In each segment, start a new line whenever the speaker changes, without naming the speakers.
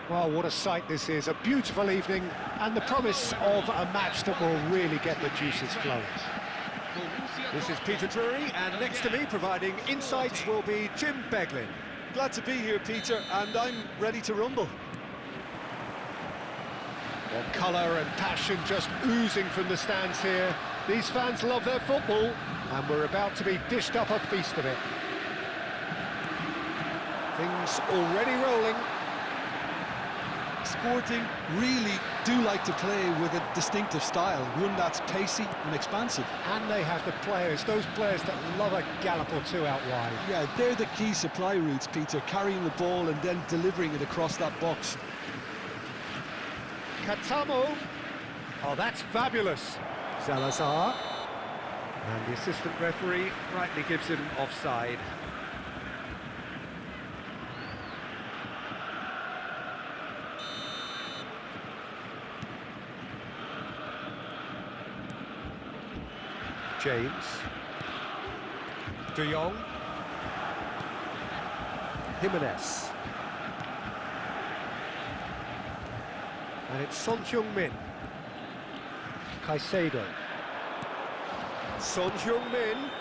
Well, what a sight this is, a beautiful evening and the promise of a match that will really get the juices flowing.
This is Peter Drury, and next to me providing insights will be Jim Beglin.
Glad to be here, Peter, and I'm ready to rumble.
Well, colour and passion just oozing from the stands here. These fans love their football, and we're about to be dished up a feast of it. Things already rolling.
Sporting really do like to play with a distinctive style, one that's pacey and expansive.
And they have the players, those players that love a gallop or two out wide.
Yeah, they're the key supply routes, Peter, carrying the ball and then delivering it across that box.
Katamo. Oh, that's fabulous. Salazar. And the assistant referee rightly gives him offside. James. De Jong. Jimenez. And it's Son Heung-min. Caicedo. Son Heung-min.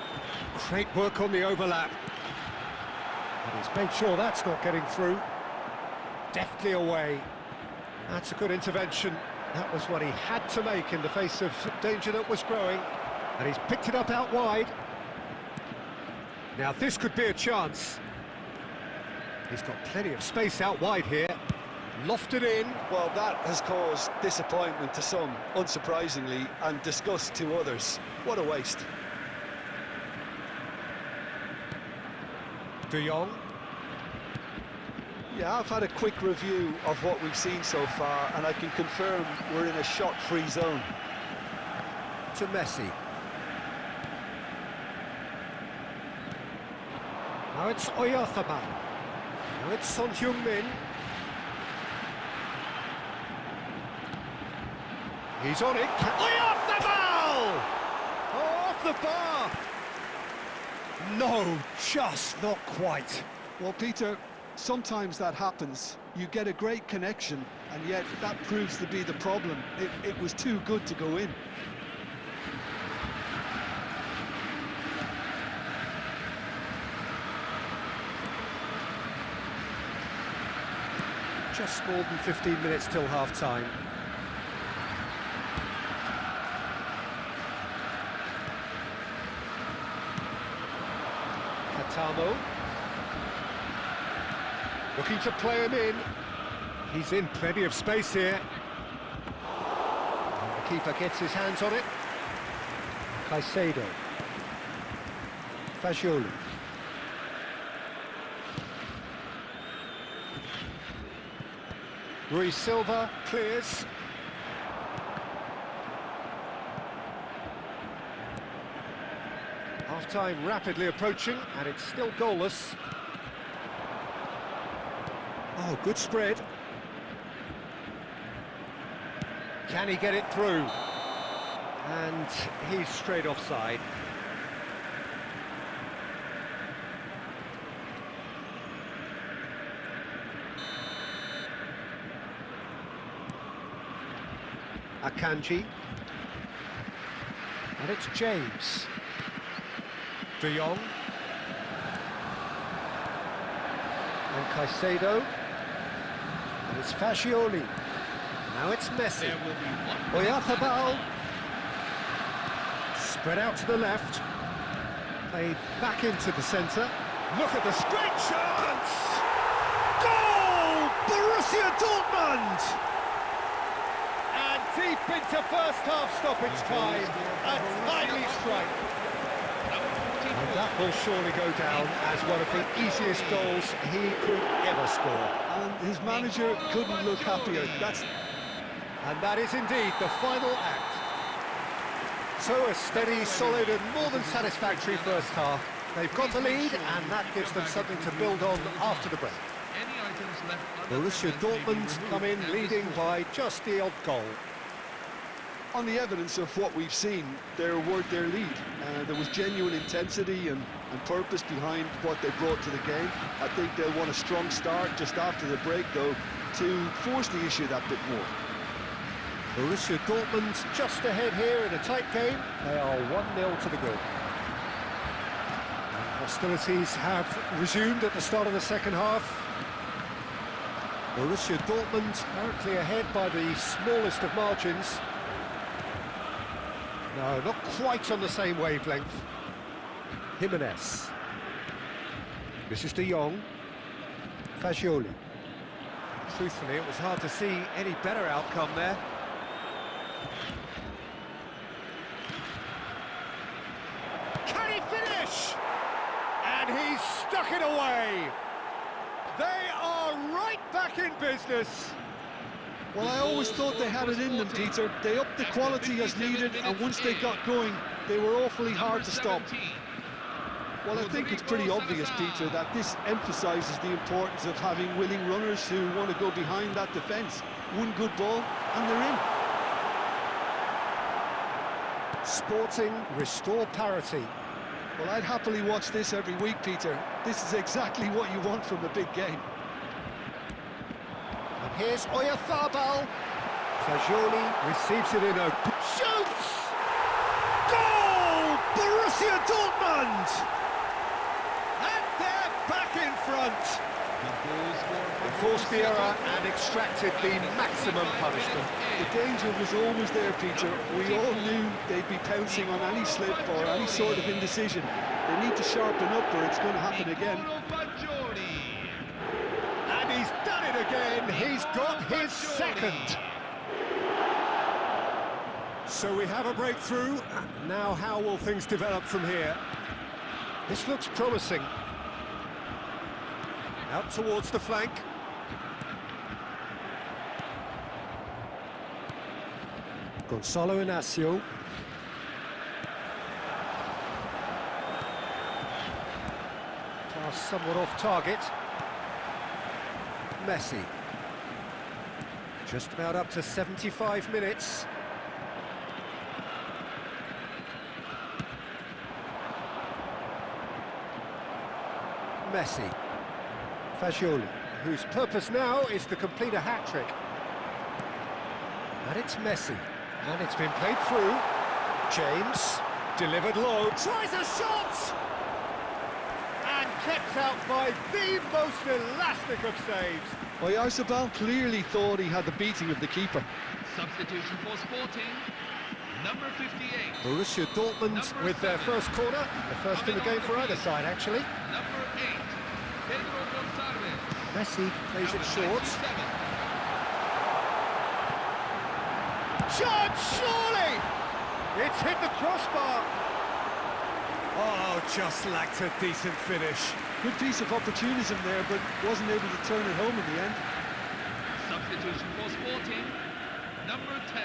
Great work on the overlap. And he's made sure that's not getting through. Deftly away. That's a good intervention. That was what he had to make in the face of danger that was growing. And he's picked it up out wide. Now this could be a chance. He's got plenty of space out wide here. Lofted in.
Well, that has caused disappointment to some, unsurprisingly, and disgust to others. What a waste.
De Jong.
Yeah, I've had a quick review of what we've seen so far, and I can confirm we're in a shot-free zone.
To Messi. Now it's Oyarzabal. Now it's Son Heung-min. He's on it. Oyarzabal! Oh, off the bar! No, just not quite.
Well, Peter, sometimes that happens. You get a great connection, and yet that proves to be the problem. It was too good to go in.
Just more than 15 minutes till half-time. Katamo. Looking to play him in. He's in plenty of space here. And the keeper gets his hands on it. Caicedo. Fagioli. Rui Silva clears. Half-time rapidly approaching, and it's still goalless. Oh, good spread. Can he get it through? And he's straight offside. Akanji. And it's James. De Jong. And Caicedo. And it's Fagioli. Now it's Messi. Oyarzabal. Spread out to the left. Played back into the centre. Look at this great chance! Goal! Borussia Dortmund! Deep into first half stoppage time. A timely strike. And that will surely go down as one of the easiest goals he could ever score.
And his manager couldn't look happier.
And that is indeed the final act. So a steady, solid and more than satisfactory first half. They've got the lead and that gives them something to build on after the break. Borussia Dortmund come in leading by just the odd goal.
On the evidence of what we've seen, they're worth their lead. There was genuine intensity and purpose behind what they brought to the game. I think they'll want a strong start just after the break, though, to force the issue that bit more.
Borussia Dortmund just ahead here in a tight game. They are 1-0 to the good. And hostilities have resumed at the start of the second half. Borussia Dortmund apparently ahead by the smallest of margins. No, not quite on the same wavelength. Jimenez. This is De Jong. Fagioli. Truthfully, it was hard to see any better outcome there. Can he finish? And he's stuck it away. They are right back in business.
Well, I always thought they had it in them, Peter. They upped the quality as needed, and once they got going, they were awfully hard to stop. Well, I think it's pretty obvious, Peter, that this emphasises the importance of having willing runners who want to go behind that defence. One good ball, and they're in.
Sporting restore parity.
Well, I'd happily watch this every week, Peter. This is exactly what you want from a big game.
And here's Oyarzabal. Fagioli receives it in a... Shoots! Goal! Borussia Dortmund! And they're back in front. Enforced the error and extracted the maximum punishment.
The danger was always there, Peter. We all knew they'd be pouncing on any slip or any sort of indecision. They need to sharpen up or it's going to happen again.
And he's done it again. He's got his second. So we have a breakthrough. Now how will things develop from here? This looks promising. Out towards the flank. Gonzalo Inacio. Pass somewhat off target. Messi. Just about up to 75 minutes. Messi. Fagioli, whose purpose now is to complete a hat-trick. And it's Messi. And it's been played through. James, delivered low, tries a shot! And kept out by the most elastic of saves.
Oyarzabal clearly thought he had the beating of the keeper.
Substitution for Sporting, number 58.
Borussia Dortmund with their first corner. The first in the game for either side, actually.
Number 8, Pedro Gonzalez.
Messi plays it short. Shot, surely! It's hit the crossbar. Oh, just lacked a decent finish.
Good piece of opportunism there, but wasn't able to turn it home in the end.
Substitution for Sporting, number 10.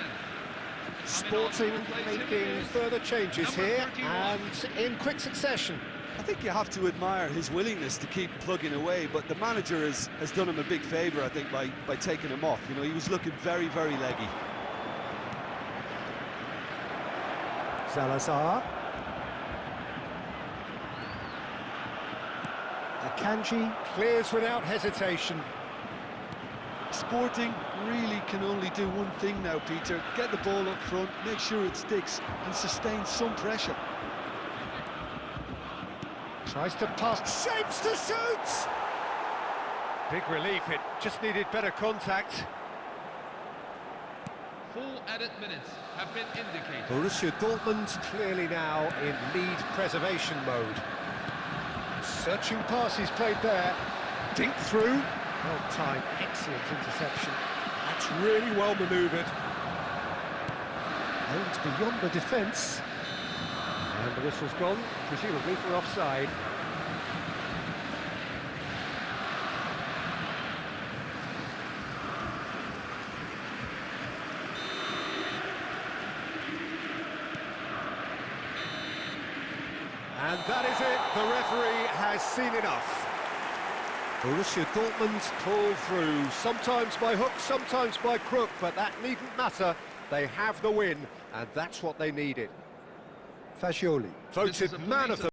Sporting making further changes here and in quick succession.
I think you have to admire his willingness to keep plugging away, but the manager has done him a big favour, I think, by taking him off. You know, he was looking very, very leggy.
Salazar. Akanji clears without hesitation.
Sporting really can only do one thing now, Peter. Get the ball up front, make sure it sticks, and sustain some pressure.
Tries to pass, shapes to shoot! Big relief, it just needed better contact.
4 added minutes have been indicated.
Borussia Dortmund clearly now in lead preservation mode. Searching passes played there. Dink through. Well timed, excellent interception. That's really well manoeuvred. Aimed beyond the defence. And the whistle's gone, presumably for offside.
And that is it. The referee has seen enough. Borussia Dortmund pull through, sometimes by hook, sometimes by crook, but that needn't matter. They have the win, and that's what they needed.
Fascioli.
Voted man of the